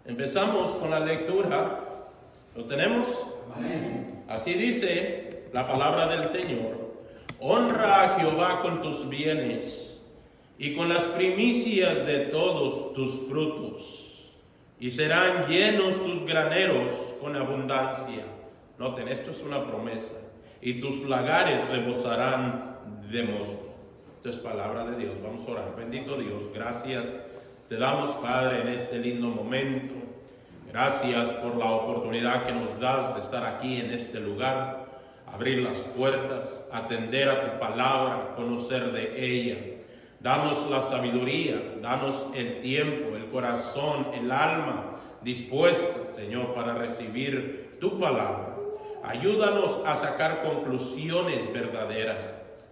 Empezamos con la lectura. ¿Lo tenemos? Amén. Así dice la palabra del Señor. Honra a Jehová con tus bienes y con las primicias de todos tus frutos, y serán llenos tus graneros con abundancia. Noten, esto es una promesa. Y tus lagares rebosarán de mosto. Esto es palabra de Dios. Vamos a orar. Bendito Dios, gracias te damos, Padre, en este lindo momento. Gracias por la oportunidad que nos das de estar aquí en este lugar, abrir las puertas, atender a tu palabra, conocer de ella. Danos la sabiduría, danos el tiempo, el corazón, el alma dispuesta, Señor, para recibir tu palabra. Ayúdanos a sacar conclusiones verdaderas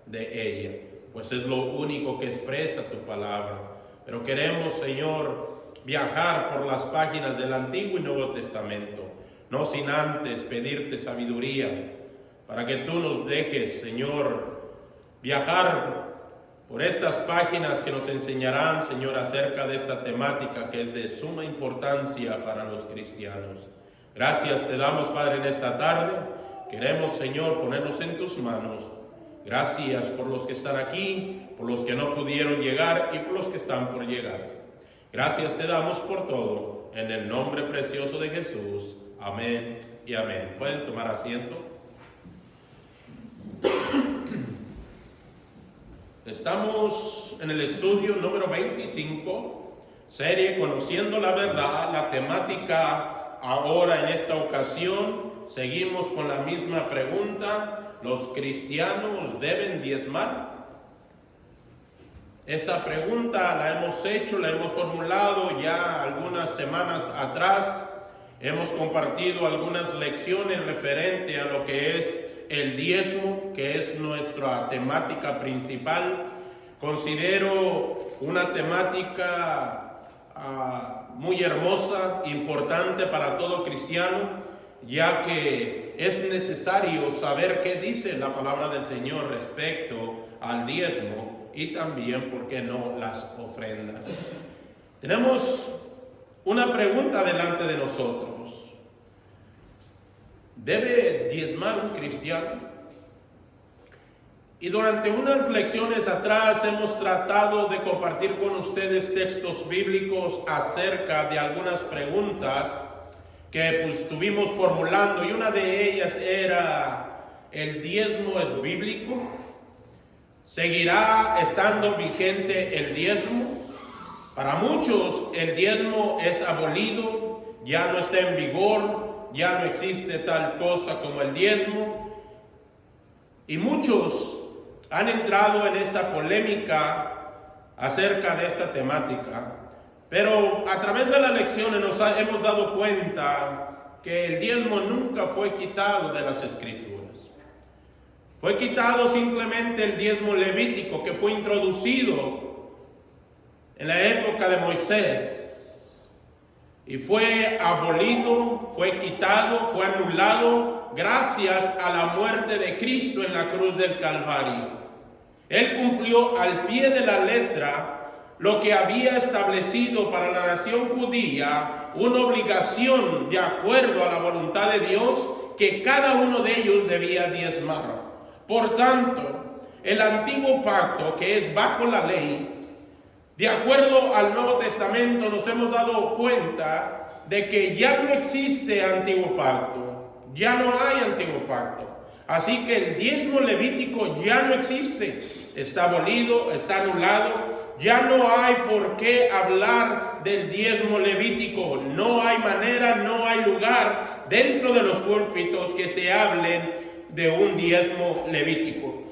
de ella, pues es lo único que expresa tu palabra. Pero queremos, Señor, viajar por las páginas del Antiguo y Nuevo Testamento, no sin antes pedirte sabiduría, para que tú nos dejes, Señor, viajar por estas páginas que nos enseñarán, Señor, acerca de esta temática que es de suma importancia para los cristianos. Gracias te damos, Padre, en esta tarde. Queremos, Señor, ponernos en tus manos. Gracias por los que están aquí, por los que no pudieron llegar y por los que están por llegar. Gracias te damos por todo, en el nombre precioso de Jesús. Amén y amén. Pueden tomar asiento. Estamos en el estudio número 25, serie Conociendo la Verdad. La temática ahora en esta ocasión, seguimos con la misma pregunta: ¿los cristianos deben diezmar? Esa pregunta la hemos hecho, la hemos formulado ya algunas semanas atrás. Hemos compartido algunas lecciones referente a lo que es el diezmo, que es nuestra temática principal. Considero una temática muy hermosa, importante para todo cristiano, ya que es necesario saber qué dice la palabra del Señor respecto al diezmo y también, ¿por qué no?, las ofrendas. Tenemos una pregunta delante de nosotros. ¿Debe diezmar un cristiano? Y durante unas lecciones atrás hemos tratado de compartir con ustedes textos bíblicos acerca de algunas preguntas que estuvimos formulando, y una de ellas era: ¿el diezmo es bíblico? ¿Seguirá estando vigente el diezmo? Para muchos el diezmo es abolido, ya no está en vigor, ya no existe tal cosa como el diezmo, y muchos han entrado en esa polémica acerca de esta temática. Pero a través de las lecciones hemos dado cuenta que el diezmo nunca fue quitado de las Escrituras. Fue quitado simplemente el diezmo levítico, que fue introducido en la época de Moisés, y fue abolido, fue quitado, fue anulado gracias a la muerte de Cristo en la cruz del Calvario. Él cumplió al pie de la letra lo que había establecido para la nación judía, una obligación de acuerdo a la voluntad de Dios, que cada uno de ellos debía diezmar. Por tanto, el antiguo pacto, que es bajo la ley, de acuerdo al Nuevo Testamento, nos hemos dado cuenta de que ya no existe antiguo pacto, ya no hay antiguo pacto. Así que el diezmo levítico ya no existe, está abolido, está anulado. Ya no hay por qué hablar del diezmo levítico. No hay manera, no hay lugar dentro de los púlpitos que se hablen de un diezmo levítico.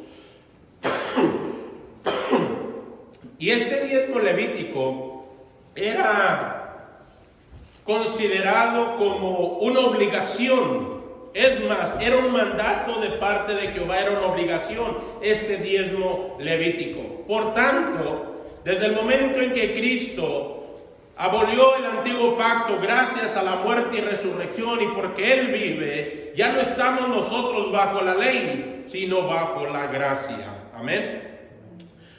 Y este diezmo levítico era considerado como una obligación. Es más, era un mandato de parte de Jehová, era una obligación este diezmo levítico. Por tanto, desde el momento en que Cristo abolió el antiguo pacto gracias a la muerte y resurrección, y porque Él vive, ya no estamos nosotros bajo la ley, sino bajo la gracia. Amén.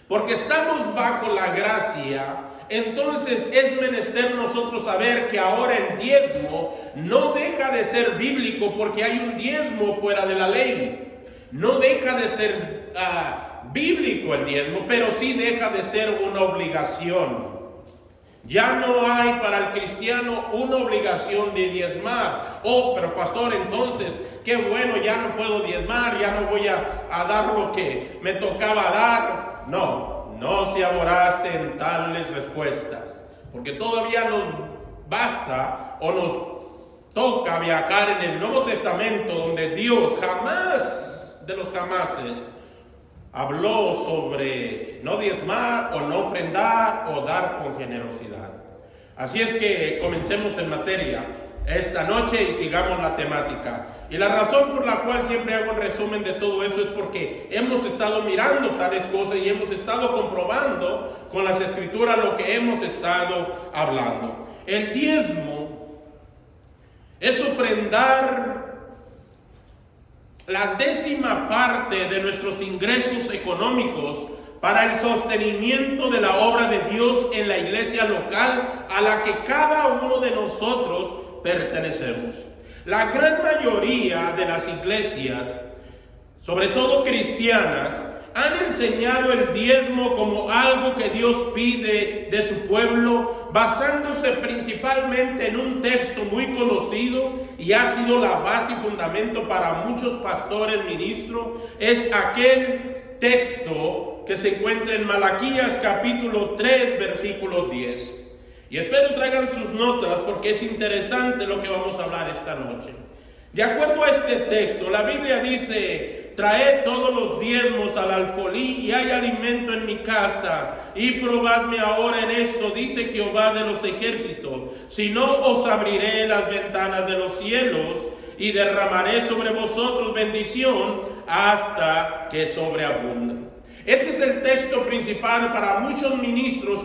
Porque estamos bajo la gracia, entonces es menester nosotros saber que ahora el diezmo no deja de ser bíblico porque hay un diezmo fuera de la ley. No deja de ser bíblico el diezmo, pero sí deja de ser una obligación. Ya no hay para el cristiano una obligación de diezmar. Oh, pero pastor, entonces, qué bueno, ya no puedo diezmar, ya no voy a dar lo que me tocaba dar. No se aboracen tales respuestas, porque todavía nos basta o nos toca viajar en el Nuevo Testamento, donde Dios jamás de los jamases habló sobre no diezmar o no ofrendar o dar con generosidad. Así es que comencemos en materia esta noche y sigamos la temática. Y la razón por la cual siempre hago un resumen de todo eso es porque hemos estado mirando tales cosas y hemos estado comprobando con las escrituras lo que hemos estado hablando. El diezmo es ofrendar la 10ª parte de nuestros ingresos económicos para el sostenimiento de la obra de Dios en la iglesia local a la que cada uno de nosotros pertenecemos. La gran mayoría de las iglesias, sobre todo cristianas, han enseñado el diezmo como algo que Dios pide de su pueblo, basándose principalmente en un texto muy conocido y ha sido la base y fundamento para muchos pastores, ministros. Es aquel texto que se encuentra en Malaquías capítulo 3, versículo 10. Y espero traigan sus notas porque es interesante lo que vamos a hablar esta noche. De acuerdo a este texto, la Biblia dice: traed todos los diezmos al alfolí y hay alimento en mi casa, y probadme ahora en esto, dice Jehová de los ejércitos, si no os abriré las ventanas de los cielos y derramaré sobre vosotros bendición hasta que sobreabunde. Este es el texto principal para muchos ministros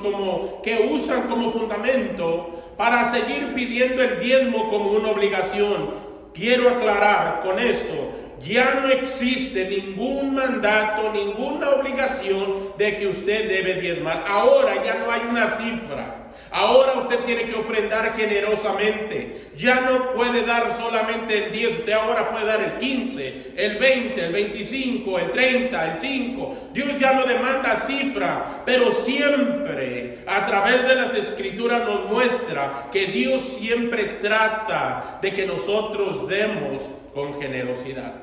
que usan como fundamento para seguir pidiendo el diezmo como una obligación. Quiero aclarar con esto: ya no existe ningún mandato, ninguna obligación de que usted debe diezmar. Ahora ya no hay una cifra. Ahora usted tiene que ofrendar generosamente. Ya no puede dar solamente el 10. Usted ahora puede dar el 15, el 20, el 25, el 30, el 5. Dios ya no demanda cifra, pero siempre a través de las escrituras nos muestra que Dios siempre trata de que nosotros demos con generosidad.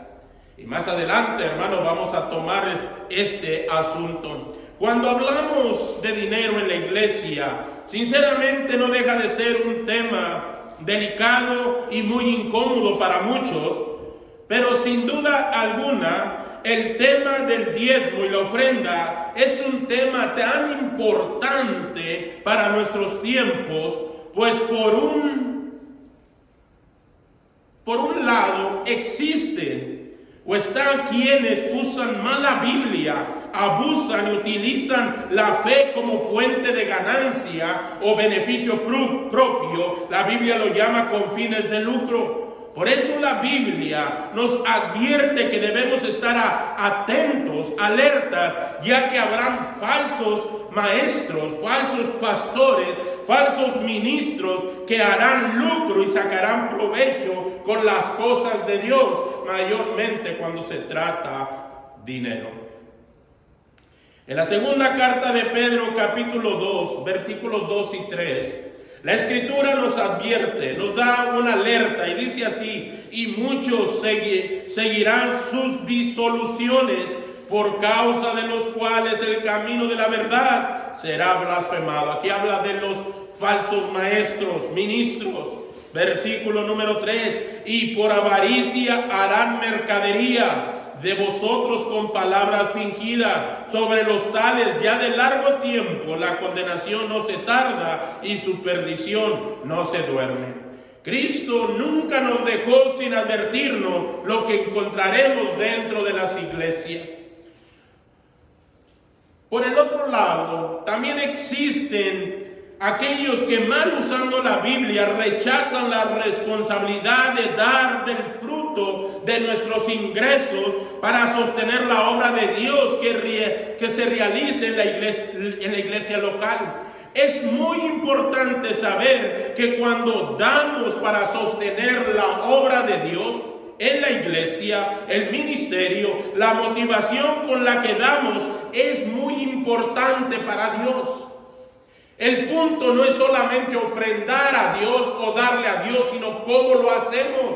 Y más adelante, hermanos, vamos a tomar este asunto. Cuando hablamos de dinero en la iglesia, sinceramente no deja de ser un tema delicado y muy incómodo para muchos, pero sin duda alguna el tema del diezmo y la ofrenda es un tema tan importante para nuestros tiempos, pues por un lado existen o están quienes usan mal la Biblia, abusan y utilizan la fe como fuente de ganancia o beneficio propio. La Biblia lo llama con fines de lucro. Por eso la Biblia nos advierte que debemos estar atentos, alertas, ya que habrán falsos maestros, falsos pastores, falsos ministros que harán lucro y sacarán provecho con las cosas de Dios, mayormente cuando se trata dinero. En la segunda carta de Pedro, capítulo 2, versículos 2 y 3, la Escritura nos advierte, nos da una alerta y dice así: y muchos seguirán sus disoluciones, por causa de los cuales el camino de la verdad será blasfemado. Aquí habla de los falsos maestros, ministros. Versículo número 3: y por avaricia harán mercadería de vosotros con palabras fingidas. Sobre los tales ya de largo tiempo la condenación no se tarda y su perdición no se duerme. Cristo nunca nos dejó sin advertirnos lo que encontraremos dentro de las iglesias. Por el otro lado, también existen aquellos que, mal usando la Biblia, rechazan la responsabilidad de dar del fruto de nuestros ingresos para sostener la obra de Dios que se realice en la iglesia local. Es muy importante saber que cuando damos para sostener la obra de Dios en la iglesia, el ministerio, la motivación con la que damos es muy importante para Dios. El punto no es solamente ofrendar a Dios o darle a Dios, sino cómo lo hacemos.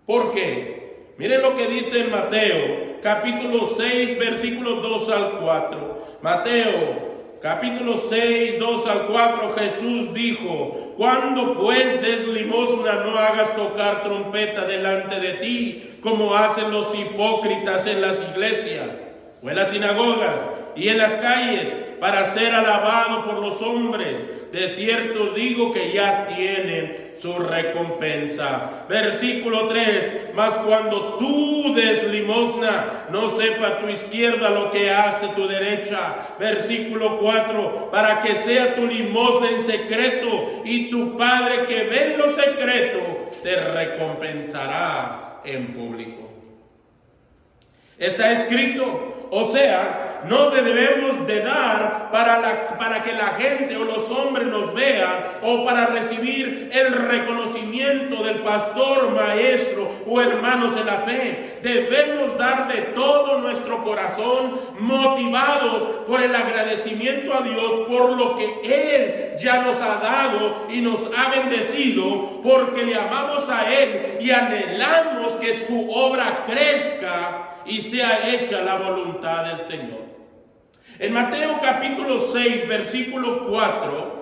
¿Por qué? Miren lo que dice en Mateo, capítulo 6, versículos 2 al 4. Mateo, capítulo 6, 2 al 4, Jesús dijo: cuando pues des limosna, no hagas tocar trompeta delante de ti, como hacen los hipócritas en las iglesias o en las sinagogas y en las calles, para ser alabado por los hombres. De cierto os digo que ya tienen su recompensa. Versículo 3, mas cuando tú des limosna, no sepa tu izquierda lo que hace tu derecha. Versículo 4, para que sea tu limosna en secreto, y tu Padre que ve en lo secreto te recompensará en público. Está escrito, o sea, no debemos de dar para que la gente o los hombres nos vean o para recibir el reconocimiento del pastor, maestro o hermanos en la fe. Debemos dar de todo nuestro corazón, motivados por el agradecimiento a Dios por lo que Él ya nos ha dado y nos ha bendecido, porque le amamos a Él y anhelamos que su obra crezca y sea hecha la voluntad del Señor. En Mateo capítulo 6, versículo 4,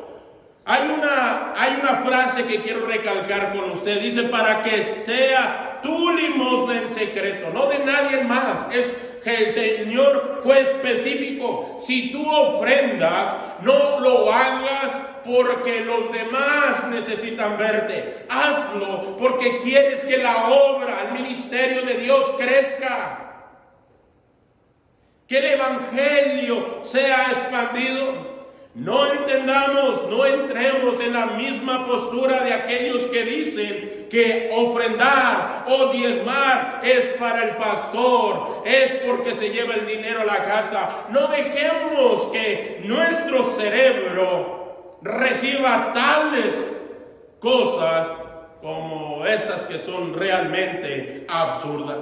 hay una frase que quiero recalcar con usted. Dice, para que sea tu limosna en secreto, no de nadie más. Es que el Señor fue específico. Si tú ofrendas, no lo hagas porque los demás necesitan verte. Hazlo porque quieres que la obra, el ministerio de Dios crezca. Que el evangelio sea expandido. No entendamos, no entremos en la misma postura de aquellos que dicen que ofrendar o diezmar es para el pastor, es porque se lleva el dinero a la casa. No dejemos que nuestro cerebro reciba tales cosas como esas que son realmente absurdas.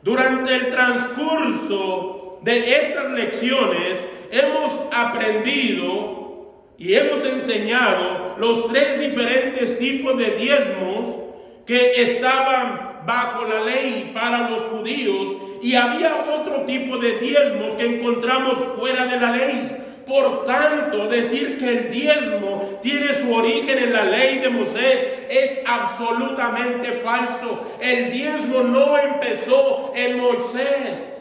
Durante el transcurso de estas lecciones hemos aprendido y hemos enseñado los tres diferentes tipos de diezmos que estaban bajo la ley para los judíos, y había otro tipo de diezmos que encontramos fuera de la ley. Por tanto, decir que el diezmo tiene su origen en la ley de Moisés es absolutamente falso. El diezmo no empezó en Moisés.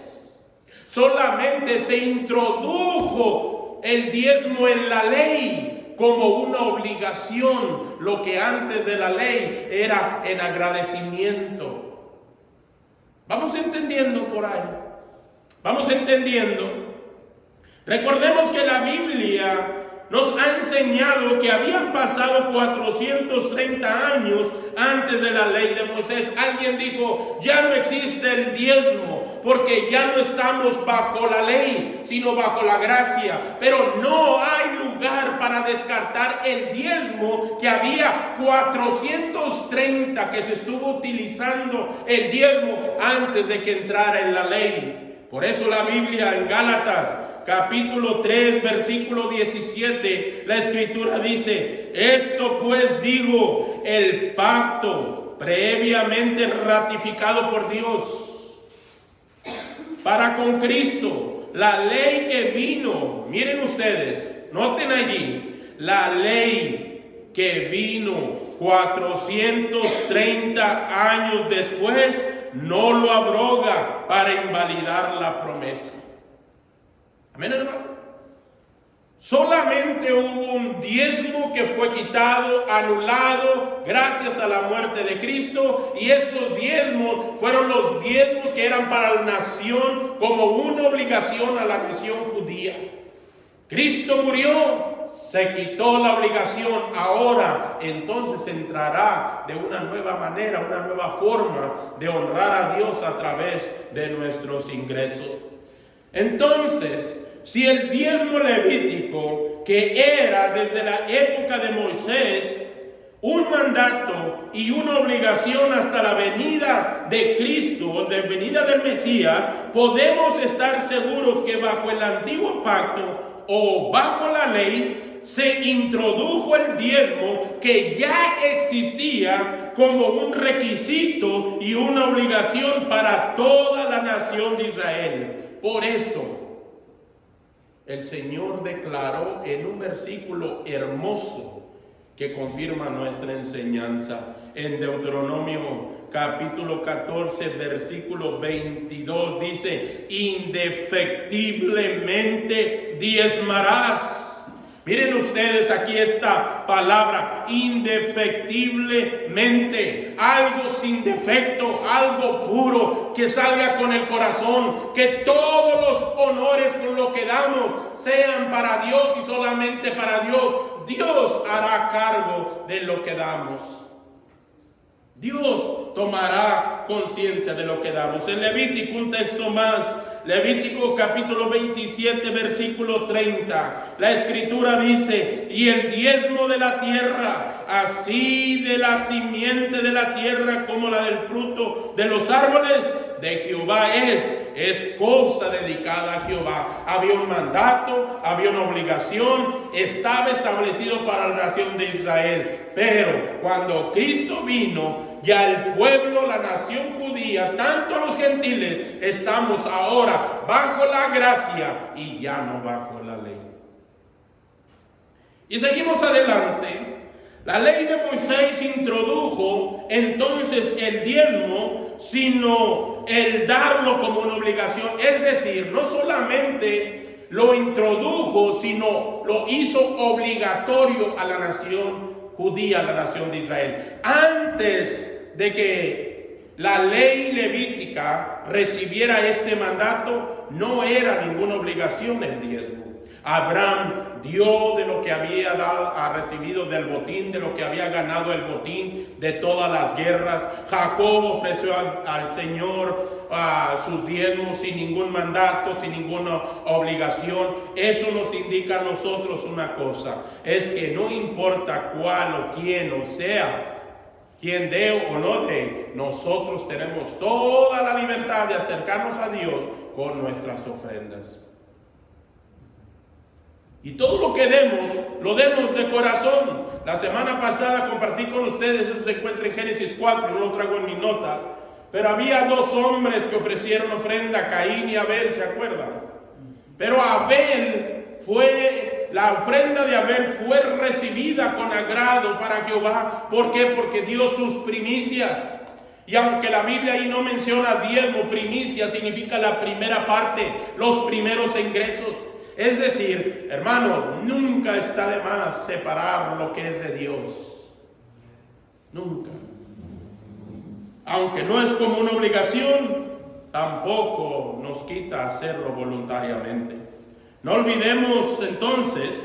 Solamente se introdujo el diezmo en la ley como una obligación, lo que antes de la ley era en agradecimiento. Vamos entendiendo por ahí. Vamos entendiendo. Recordemos que la Biblia nos ha enseñado que habían pasado 430 años antes de la ley de Moisés. Alguien dijo, ya no existe el diezmo, porque ya no estamos bajo la ley, sino bajo la gracia. Pero no hay lugar para descartar el diezmo, que había 430 que se estuvo utilizando el diezmo antes de que entrara en la ley. Por eso la Biblia en Gálatas capítulo 3, versículo 17, la escritura dice, esto pues digo, el pacto previamente ratificado por Dios para con Cristo, la ley que vino, miren ustedes, noten allí, la ley que vino 430 años después, no lo abroga para invalidar la promesa. Amén, hermano. Solamente hubo un diezmo que fue quitado, anulado, gracias a la muerte de Cristo. Y esos diezmos fueron los diezmos que eran para la nación como una obligación a la nación judía. Cristo murió, se quitó la obligación. Ahora, entonces entrará de una nueva manera, una nueva forma de honrar a Dios a través de nuestros ingresos. Entonces, si el diezmo levítico, que era desde la época de Moisés, un mandato y una obligación hasta la venida de Cristo, la venida del Mesías, podemos estar seguros que bajo el antiguo pacto o bajo la ley se introdujo el diezmo que ya existía como un requisito y una obligación para toda la nación de Israel. Por eso, el Señor declaró en un versículo hermoso que confirma nuestra enseñanza. En Deuteronomio capítulo 14, versículo 22 dice: indefectiblemente diezmarás. Miren ustedes aquí esta palabra, indefectiblemente, algo sin defecto, algo puro, que salga con el corazón, que todos los honores con lo que damos sean para Dios y solamente para Dios. Dios hará cargo de lo que damos. Dios tomará conciencia de lo que damos. En Levítico, un texto más, Levítico capítulo 27, versículo 30. La escritura dice: y el diezmo de la tierra, así de la simiente de la tierra como la del fruto de los árboles, de Jehová es cosa dedicada a Jehová. Había un mandato, había una obligación, estaba establecido para la nación de Israel. Pero cuando Cristo vino, ya el pueblo, la nación judía, tanto los gentiles, estamos ahora bajo la gracia y ya no bajo la ley. Y seguimos adelante. La ley de Moisés introdujo entonces el diezmo, sino el darlo como una obligación. Es decir, no solamente lo introdujo, sino lo hizo obligatorio a la nación judía, a la nación de Israel. Antes de que la ley levítica recibiera este mandato, no era ninguna obligación el diezmo. Abraham dio de lo que había recibido del botín, de lo que había ganado el botín de todas las guerras. Jacob ofreció al Señor sus diezmos sin ningún mandato, sin ninguna obligación. Eso nos indica a nosotros una cosa: es que no importa cuál o quién o sea, quien dé o no dé, nosotros tenemos toda la libertad de acercarnos a Dios con nuestras ofrendas. Y todo lo que demos, lo demos de corazón. La semana pasada compartí con ustedes, eso se encuentra en Génesis 4, no lo traigo en mi nota, pero había dos hombres que ofrecieron ofrenda, Caín y Abel, ¿se acuerdan? Pero la ofrenda de Abel fue recibida con agrado para Jehová. ¿Por qué? Porque dio sus primicias. Y aunque la Biblia ahí no menciona diezmo, primicia significa la primera parte, los primeros ingresos. Es decir, hermano, nunca está de más separar lo que es de Dios. Nunca. Aunque no es como una obligación, tampoco nos quita hacerlo voluntariamente. No olvidemos entonces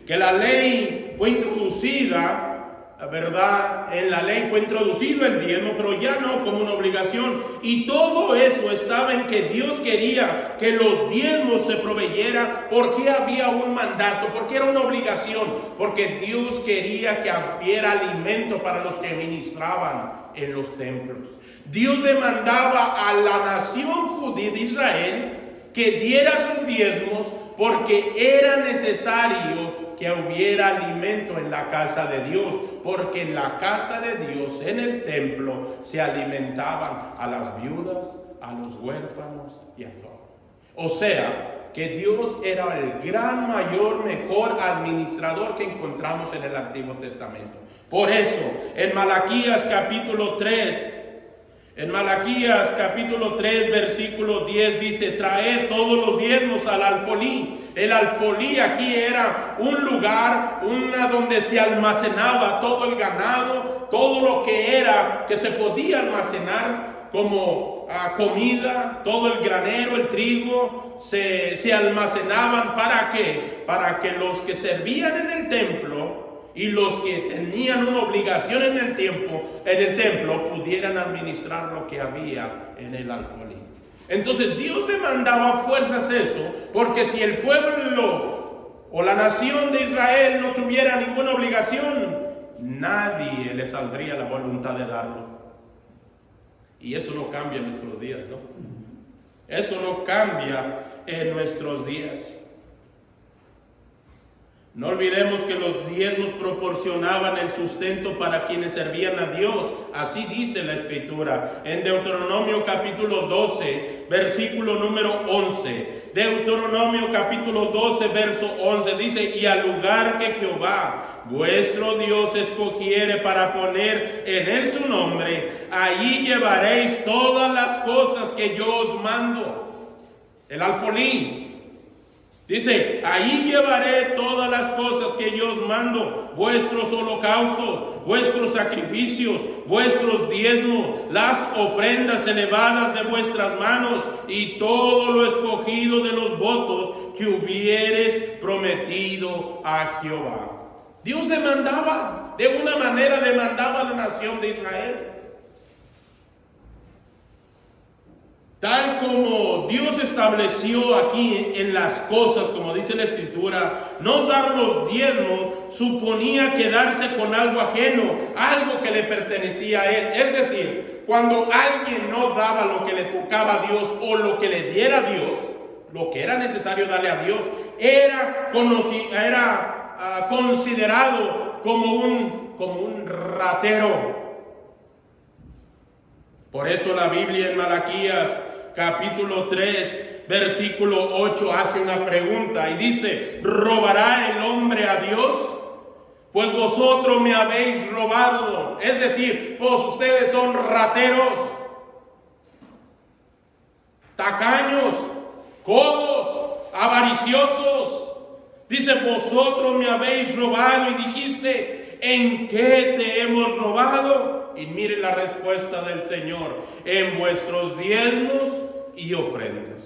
que la ley fue introducida, la verdad, en la ley fue introducido el diezmo, pero ya no como una obligación. Y todo eso estaba en que Dios quería que los diezmos se proveyeran, porque había un mandato, porque era una obligación, porque Dios quería que hubiera alimento para los que ministraban en los templos. Dios demandaba a la nación judía de Israel que diera sus diezmos, porque era necesario que hubiera alimento en la casa de Dios, porque en la casa de Dios, en el templo, se alimentaban a las viudas, a los huérfanos y a todos. O sea, que Dios era el gran, mayor, mejor administrador que encontramos en el Antiguo Testamento. Por eso, en Malaquías capítulo 3, versículo 10 dice: traed todos los diezmos al alfolí. El alfolí aquí era un lugar, donde se almacenaba todo el ganado, todo lo que se podía almacenar como comida, todo el granero, el trigo, se almacenaban. ¿Para qué? Para que los que servían en el templo y los que tenían una obligación en el templo pudieran administrar lo que había en el alfolí. Entonces Dios demandaba a fuerzas eso, porque si el pueblo o la nación de Israel no tuviera ninguna obligación, nadie le saldría la voluntad de darlo. Y eso no cambia en nuestros días, ¿no? Eso no cambia en nuestros días. No olvidemos que los diezmos proporcionaban el sustento para quienes servían a Dios. Así dice la Escritura en Deuteronomio capítulo 12, versículo número 11. Deuteronomio capítulo 12, verso 11 dice: y al lugar que Jehová vuestro Dios escogiere para poner en él su nombre, allí llevaréis todas las cosas que yo os mando. El alfolí dice: ahí llevaré todas las cosas que yo os mando, vuestros holocaustos, vuestros sacrificios, vuestros diezmos, las ofrendas elevadas de vuestras manos y todo lo escogido de los votos que hubieres prometido a Jehová. Dios demandaba, de una manera demandaba a la nación de Israel. Tal como Dios estableció aquí en las cosas, como dice la Escritura, no dar los diezmos suponía quedarse con algo ajeno, algo que le pertenecía a él. Es decir, cuando alguien no daba lo que le tocaba a Dios o lo que le diera a Dios, lo que era necesario darle a Dios, era considerado como un ratero. Por eso la Biblia en Malaquías capítulo 3, versículo 8 hace una pregunta y dice: ¿robará el hombre a Dios? Pues vosotros me habéis robado. Es decir, pues ustedes son rateros, tacaños, codos, avariciosos. Dice: vosotros me habéis robado. Y dijiste: ¿en qué te hemos robado? Y miren la respuesta del Señor: en vuestros diezmos y ofrendas.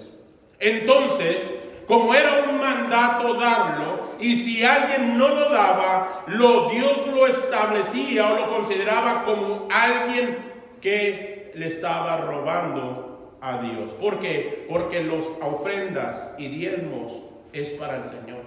Entonces, como era un mandato darlo, y si alguien no lo daba, Dios lo establecía o lo consideraba como alguien que le estaba robando a Dios. ¿Por qué? Porque las ofrendas y diezmos es para el Señor.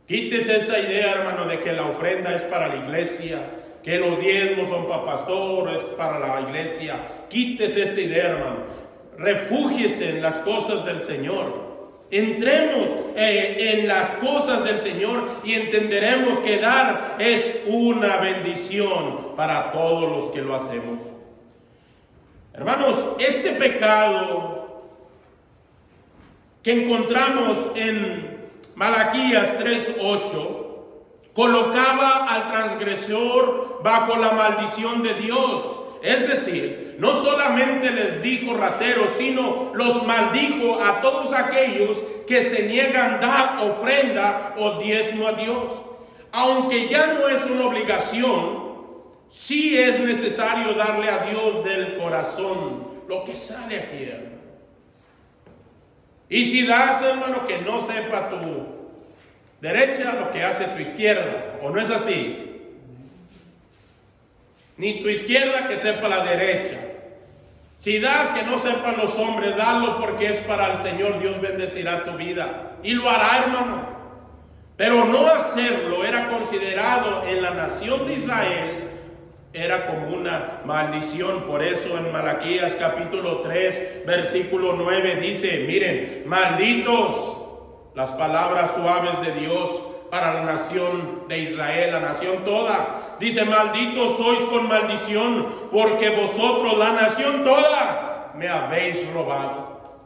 Quítese esa idea, hermano, de que la ofrenda es para la iglesia, que los diezmos son para pastores, para la iglesia. Quítese esa idea, hermano. Refúgiese en las cosas del Señor. Entremos en las cosas del Señor y entenderemos que dar es una bendición para todos los que lo hacemos. Hermanos, este pecado que encontramos en Malaquías 3:8 colocaba al transgresor bajo la maldición de Dios. Es decir, no solamente les dijo rateros, sino los maldijo a todos aquellos que se niegan a dar ofrenda o diezmo a Dios. Aunque ya no es una obligación, sí es necesario darle a Dios del corazón lo que sale aquí, hermano. Y si das, hermano, que no sepa tu derecha lo que hace tu izquierda, ¿o no es así? Ni tu izquierda que sepa la derecha. Si das, que no sepan los hombres, dalo porque es para el Señor. Dios bendecirá tu vida y lo hará, hermano. Pero no hacerlo era considerado en la nación de Israel, era como una maldición. Por eso en Malaquías capítulo 3, versículo 9 dice: miren, malditos, las palabras suaves de Dios para la nación de Israel, la nación toda. Dice: malditos sois con maldición, porque vosotros, la nación toda, me habéis robado.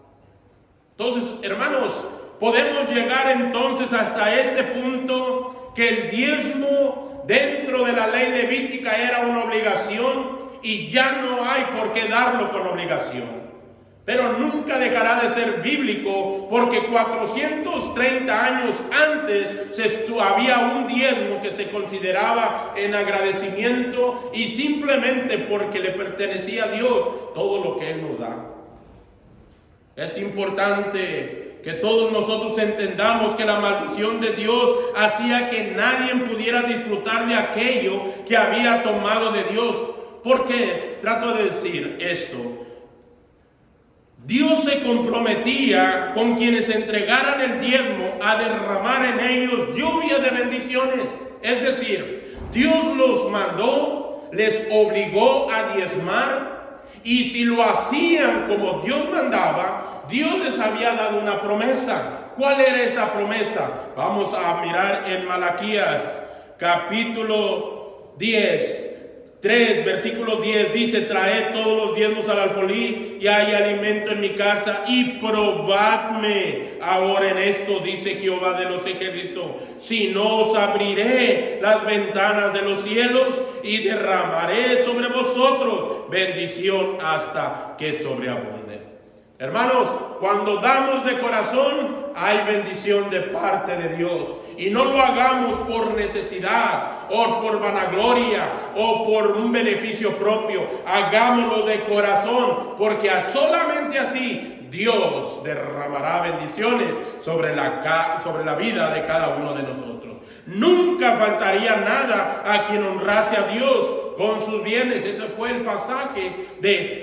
Entonces, hermanos, podemos llegar entonces hasta este punto, que el diezmo dentro de la ley levítica era una obligación y ya no hay por qué darlo con obligación. Pero nunca dejará de ser bíblico, porque 430 años antes había un diezmo que se consideraba en agradecimiento y simplemente porque le pertenecía a Dios todo lo que Él nos da. Es importante que todos nosotros entendamos que la maldición de Dios hacía que nadie pudiera disfrutar de aquello que había tomado de Dios. ¿Por qué trato de decir esto? Dios se comprometía con quienes entregaran el diezmo a derramar en ellos lluvia de bendiciones. Es decir, Dios los mandó, les obligó a diezmar, y si lo hacían como Dios mandaba, Dios les había dado una promesa. ¿Cuál era esa promesa? Vamos a mirar en Malaquías capítulo 3, versículo 10, dice: traed todos los diezmos al alfolí, y hay alimento en mi casa, y probadme ahora en esto, dice Jehová de los ejércitos, si no os abriré las ventanas de los cielos, y derramaré sobre vosotros bendición hasta que sobreabunde. Hermanos, cuando damos de corazón, hay bendición de parte de Dios. Y no lo hagamos por necesidad, o por vanagloria, o por un beneficio propio. Hagámoslo de corazón, porque solamente así Dios derramará bendiciones sobre la vida de cada uno de nosotros. Nunca faltaría nada a quien honrase a Dios con sus bienes. Ese fue el pasaje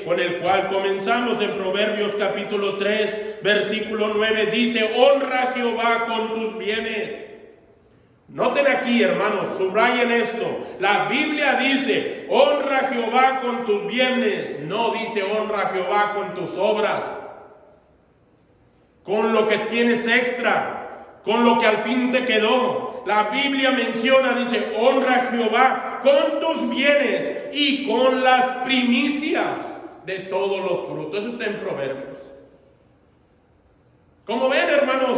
con el cual comenzamos en Proverbios capítulo 3, versículo 9. Dice: honra a Jehová con tus bienes. Noten aquí, hermanos, subrayen esto. La Biblia dice: honra a Jehová con tus bienes. No dice: honra a Jehová con tus obras, con lo que tienes extra, con lo que al fin te quedó. La Biblia menciona, dice: honra a Jehová con tus bienes y con las primicias de todos los frutos. Eso está en Proverbios. Como ven, hermanos,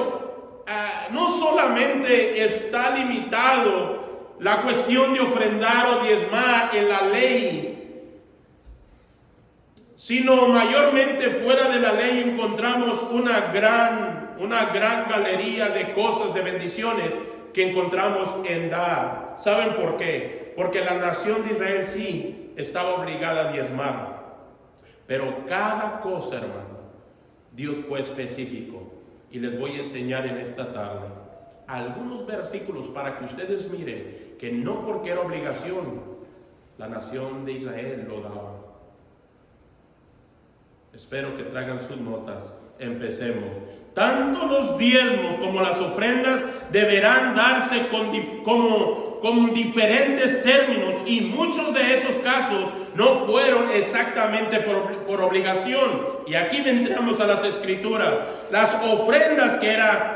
no solamente está limitado la cuestión de ofrendar o diezmar en la ley, sino mayormente fuera de la ley encontramos una gran galería de cosas, de bendiciones que encontramos en dar. ¿Saben por qué? Porque la nación de Israel sí estaba obligada a diezmar, pero cada cosa, hermano, Dios fue específico. Y les voy a enseñar en esta tarde algunos versículos para que ustedes miren que no porque era obligación, la nación de Israel lo daba. Espero que traigan sus notas. Empecemos. Tanto los diezmos como las ofrendas deberán darse con diferentes términos, y muchos de esos casos no fueron exactamente por obligación. Y aquí entramos a las escrituras. Las ofrendas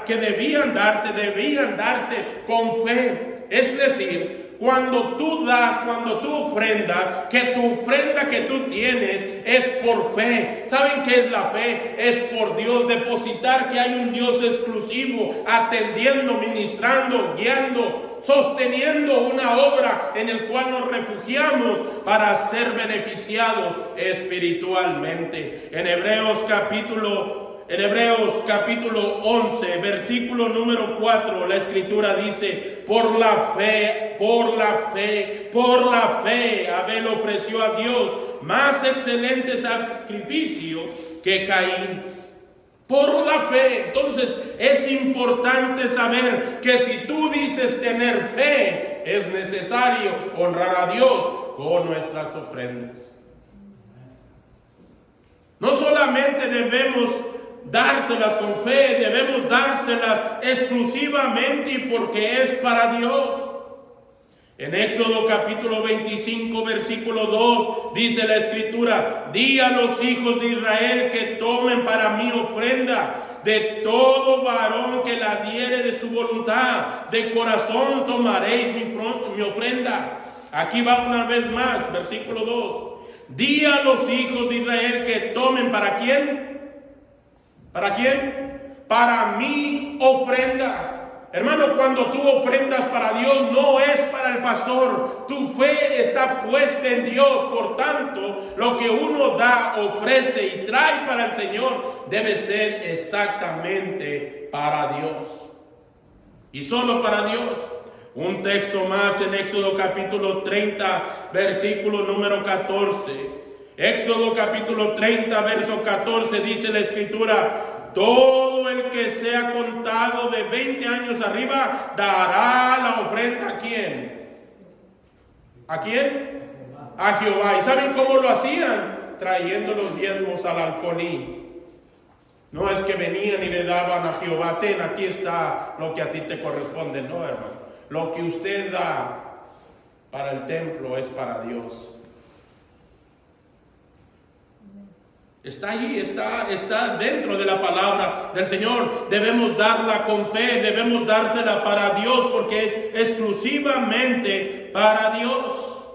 que debían darse con fe. Es decir, cuando tú ofrendas, que tu ofrenda que tú tienes es por fe. ¿Saben qué es la fe? Es por Dios, depositar que hay un Dios exclusivo, atendiendo, ministrando, guiando, sosteniendo una obra en el cual nos refugiamos para ser beneficiados espiritualmente. En Hebreos capítulo 11, versículo número 4, la escritura dice: por la fe, Abel ofreció a Dios más excelente sacrificio que Caín. Por la fe. Entonces es importante saber que si tú dices tener fe, es necesario honrar a Dios con nuestras ofrendas. No solamente debemos dárselas con fe, debemos dárselas exclusivamente y porque es para Dios. En Éxodo capítulo 25, versículo 2, dice la escritura: di a los hijos de Israel que tomen para mí ofrenda, de todo varón que la diere de su voluntad, de corazón tomaréis mi ofrenda. Aquí va una vez más, versículo 2. Di a los hijos de Israel que tomen, ¿para quién? ¿Para quién? Para mi ofrenda. Hermano, cuando tú ofrendas para Dios, no es para el pastor. Tu fe está puesta en Dios. Por tanto, lo que uno da, ofrece y trae para el Señor debe ser exactamente para Dios. Y solo para Dios. Un texto más en Éxodo capítulo 30, versículo número 14. Éxodo capítulo 30, verso 14, dice la escritura: todo el que sea contado de 20 años arriba dará la ofrenda. ¿A quién? ¿A quién? A Jehová. ¿Y saben cómo lo hacían? Trayendo los diezmos al alfolí. No es que venían y le daban a Jehová, ten, aquí está lo que a ti te corresponde. No, hermano. Lo que usted da para el templo es para Dios. Está allí, está dentro de la palabra del Señor. Debemos darla con fe, debemos dársela para Dios, porque es exclusivamente para Dios.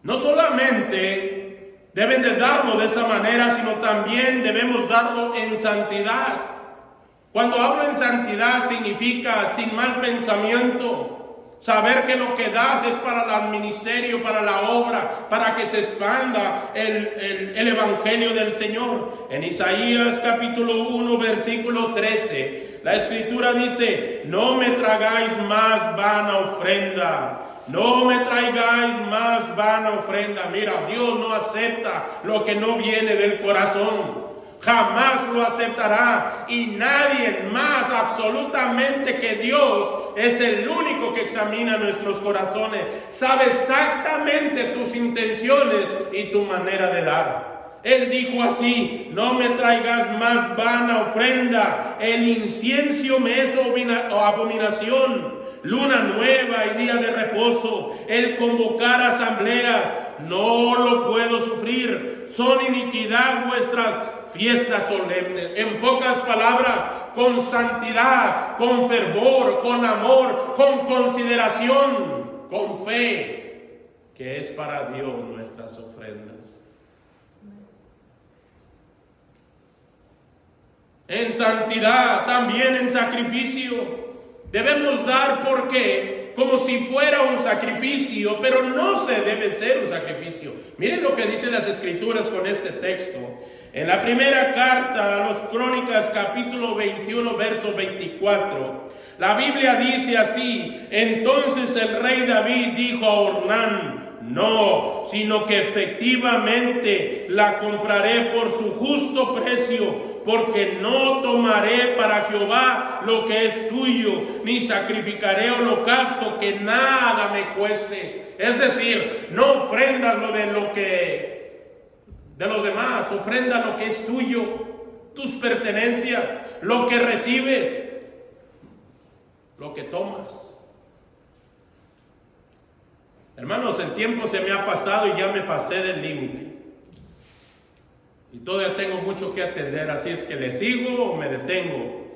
No solamente deben de darlo de esa manera, sino también debemos darlo en santidad. Cuando hablo en santidad significa sin mal pensamiento. Saber que lo que das es para el ministerio, para la obra, para que se expanda el evangelio del Señor. En Isaías capítulo 1, versículo 13, la escritura dice: no me tragáis más vana ofrenda. No me traigáis más vana ofrenda. Mira, Dios no acepta lo que no viene del corazón. Jamás lo aceptará, y nadie más, absolutamente, que Dios es el único que examina nuestros corazones. Sabe exactamente tus intenciones y tu manera de dar. Él dijo así: no me traigas más vana ofrenda, el incienso me es abominación, luna nueva y día de reposo, el convocar asambleas, no lo puedo sufrir, son iniquidad vuestras fiestas solemnes. En pocas palabras, con santidad, con fervor, con amor, con consideración, con fe, que es para Dios nuestras ofrendas. En santidad, también en sacrificio. Debemos dar porque como si fuera un sacrificio, pero no se debe ser un sacrificio. Miren lo que dicen las escrituras con este texto. En la primera carta a los Crónicas, capítulo 21, verso 24, la Biblia dice así: entonces el rey David dijo a Ornán: no, sino que efectivamente la compraré por su justo precio, porque no tomaré para Jehová lo que es tuyo, ni sacrificaré holocausto que nada me cueste. Es decir, no ofrendas lo de los demás, ofrenda lo que es tuyo, tus pertenencias, lo que recibes, lo que tomas. Hermanos, el tiempo se me ha pasado y ya me pasé del límite. Y todavía tengo mucho que atender, así es que le sigo o me detengo.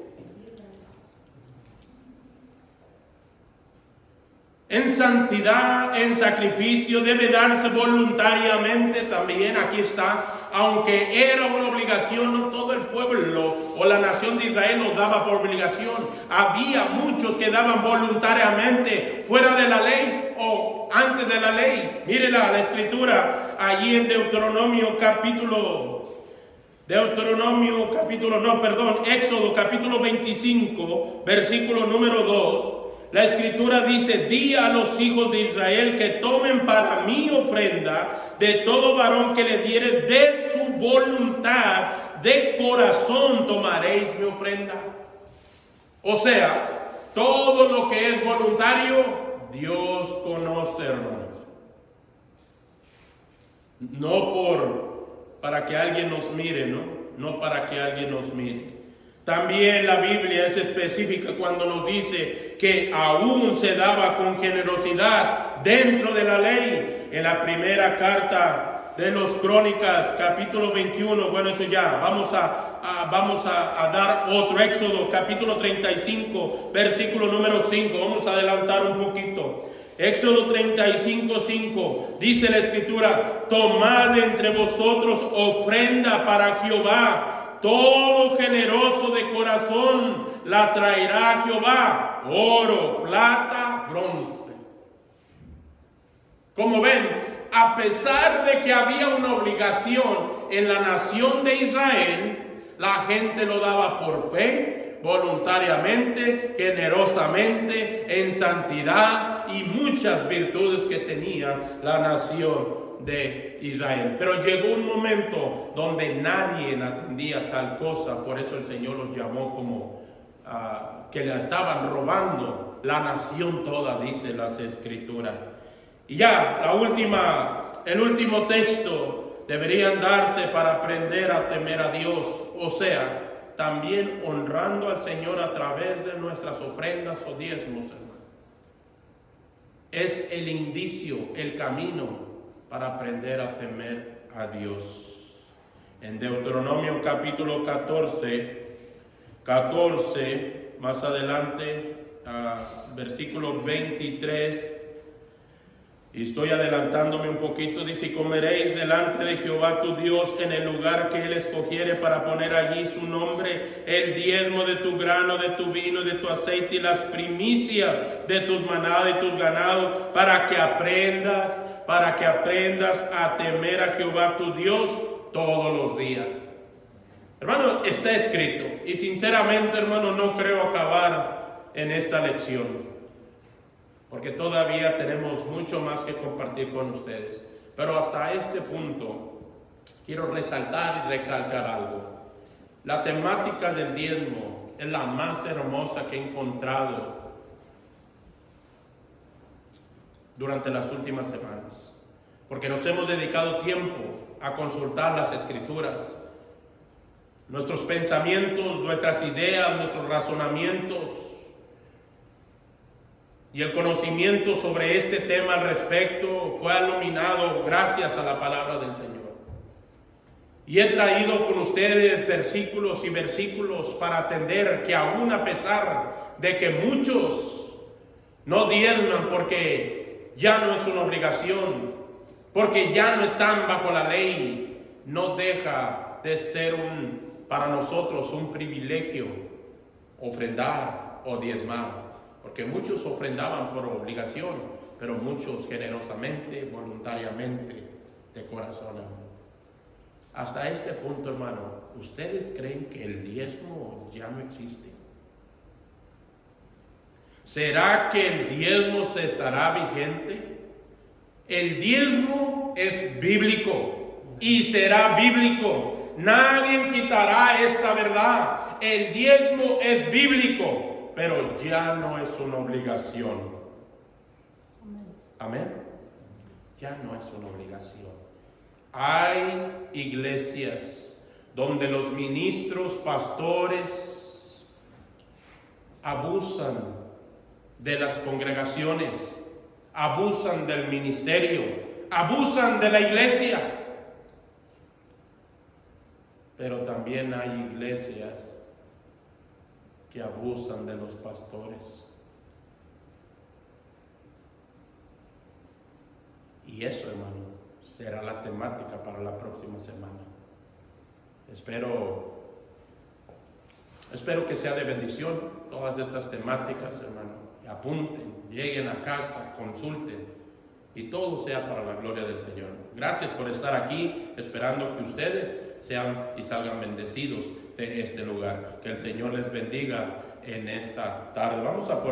En santidad, en sacrificio, debe darse voluntariamente también. Aquí está, aunque era una obligación, no todo el pueblo o la nación de Israel los daba por obligación. Había muchos que daban voluntariamente, fuera de la ley o antes de la ley. Mire la escritura allí en Éxodo capítulo 25, versículo número 2. La escritura dice: di a los hijos de Israel que tomen para mí ofrenda de todo varón que le diere de su voluntad, de corazón tomaréis mi ofrenda. O sea, todo lo que es voluntario, Dios conoce, hermanos. No para que alguien nos mire, no para que alguien nos mire. También la Biblia es específica cuando nos dice que aún se daba con generosidad dentro de la ley. En la primera carta de los Crónicas, capítulo 21, bueno, eso ya, vamos a dar otro. Éxodo, capítulo 35, versículo número 5, vamos a adelantar un poquito. Éxodo 35, 5, dice la escritura: tomad entre vosotros ofrenda para Jehová. Todo generoso de corazón la traerá a Jehová: oro, plata, bronce. Como ven, a pesar de que había una obligación en la nación de Israel, la gente lo daba por fe, voluntariamente, generosamente, en santidad y muchas virtudes que tenía la nación de Israel. Pero llegó un momento donde nadie atendía tal cosa. Por eso el Señor los llamó como que le estaban robando la nación toda, dice las escrituras. Y ya el último texto deberían darse para aprender a temer a Dios, o sea, también honrando al Señor a través de nuestras ofrendas o diezmos, hermano. Es el indicio, el camino para aprender a temer a Dios. En Deuteronomio capítulo 14, más adelante, versículo 23, y estoy adelantándome un poquito, dice: y comeréis delante de Jehová tu Dios en el lugar que Él escogiere para poner allí su nombre, el diezmo de tu grano, de tu vino, de tu aceite y las primicias de tus manadas y tus ganados, para que aprendas a temer a Jehová tu Dios todos los días. Hermano, está escrito, y sinceramente, hermano, no creo acabar en esta lección, porque todavía tenemos mucho más que compartir con ustedes. Pero hasta este punto quiero resaltar y recalcar algo. La temática del diezmo es la más hermosa que he encontrado durante las últimas semanas, porque nos hemos dedicado tiempo a consultar las Escrituras, nuestros pensamientos, nuestras ideas, nuestros razonamientos, y el conocimiento sobre este tema al respecto fue iluminado gracias a la palabra del Señor. Y he traído con ustedes versículos y versículos para atender que aún a pesar de que muchos no diezman porque ya no es una obligación, porque ya no están bajo la ley, no deja de ser para nosotros un privilegio ofrendar o diezmar. Porque muchos ofrendaban por obligación, pero muchos generosamente, voluntariamente, de corazón. Hasta este punto, hermano, ¿ustedes creen que el diezmo ya no existe? ¿Será que el diezmo se estará vigente? El diezmo es bíblico y será bíblico. Nadie quitará esta verdad. El diezmo es bíblico, pero ya no es una obligación. Amén. Ya no es una obligación. Hay iglesias donde los ministros, pastores, abusan de las congregaciones, abusan del ministerio, abusan de la iglesia. Pero también hay iglesias que abusan de los pastores. Y eso, hermano, será la temática para la próxima semana. Espero que sea de bendición todas estas temáticas, hermano. Apunten, lleguen a casa, consulten, y todo sea para la gloria del Señor. Gracias por estar aquí, esperando que ustedes sean y salgan bendecidos de este lugar. Que el Señor les bendiga en esta tarde. Vamos a poner